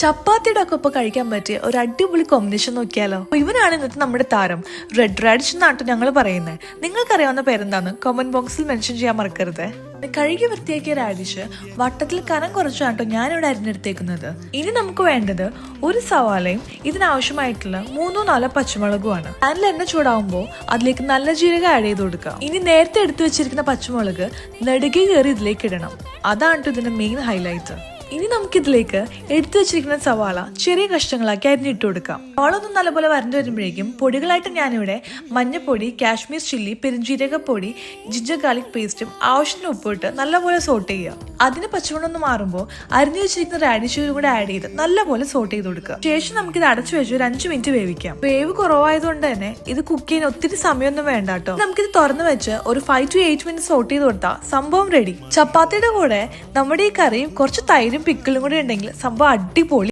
ചപ്പാത്തിയുടെ ഒക്കെ ഒപ്പം കഴിക്കാൻ പറ്റിയ ഒരു അടിപൊളി കോമ്പിനേഷൻ നോക്കിയാലോ. ഇവനാണ് ഇന്നത്തെ നമ്മുടെ താരം. റെഡ് റാഡിഷ് എന്നാട്ടോ ഞങ്ങൾ പറയുന്നത്. നിങ്ങൾക്കറിയാവുന്ന പേരെന്താന്ന് കമന്റ് ബോക്സിൽ മെൻഷൻ ചെയ്യാൻ മറക്കരുത്. കഴുകി വൃത്തിയാക്കിയ റാഡിഷ് വട്ടത്തിൽ കനം കുറച്ചാട്ടോ ഞാനിവിടെ അരിഞ്ഞെടുത്തേക്കുന്നത്. ഇനി നമുക്ക് വേണ്ടത് ഒരു സവാളയും ഇതിനാവശ്യമായിട്ടുള്ള 3-4 പച്ചമുളകുമാണ്. പാനിൽ എണ്ണ ചൂടാവുമ്പോൾ അതിലേക്ക് നല്ല ജീരകം ആഡ് ചെയ്ത് കൊടുക്കുക. ഇനി നേരത്തെ എടുത്തു വെച്ചിരിക്കുന്ന പച്ചമുളക് നെടുകെ കയറി ഇതിലേക്ക് ഇടണം. അതാണ് ഇതിന്റെ മെയിൻ ഹൈലൈറ്റ്. ഇനി നമുക്കിതിലേക്ക് എടുത്തു വെച്ചിരിക്കുന്ന സവാള ചെറിയ കഷ്ണങ്ങളാക്കി അരിഞ്ഞിട്ട് കൊടുക്കാം. സവാള ഒന്നും നല്ലപോലെ വരണ്ടു വരുമ്പോഴേക്കും പൊടികളായിട്ട് ഞാനിവിടെ മഞ്ഞപ്പൊടി, കാശ്മീർ ചില്ലി, പെരുംജീരകപ്പൊടി, ജിഞ്ചർ ഗാർലിക് പേസ്റ്റും ആവശ്യത്തിന് ഉപ്പിട്ട് നല്ലപോലെ സോട്ട് ചെയ്യുക. അതിന് പച്ചമുളക് ഒന്ന് മാറുമ്പോൾ അരിഞ്ഞു വെച്ചിരിക്കുന്ന റാഡിഷും കൂടെ ആഡ് ചെയ്ത് നല്ലപോലെ സോട്ട് ചെയ്ത് കൊടുക്കുക. ശേഷം നമുക്കിത് അടച്ചു വെച്ച് ഒരു 5 മിനിറ്റ് വേവിക്കാം. വേവ് കുറവായതുകൊണ്ട് തന്നെ ഇത് കുക്ക് ചെയ്യാൻ ഒത്തിരി സമയമൊന്നും വേണ്ട കേട്ടോ. നമുക്കിത് തുറന്നു വെച്ച് ഒരു 5 to 8 മിനിറ്റ് സോട്ട് ചെയ്ത് കൊടുത്താൽ സംഭവം റെഡി. ചപ്പാത്തിയുടെ കൂടെ നമ്മുടെ ഈ കറിയും കുറച്ച് തൈരും പിക്കിളും കൂടെ ഉണ്ടെങ്കിൽ സംഭവം അടിപൊളി.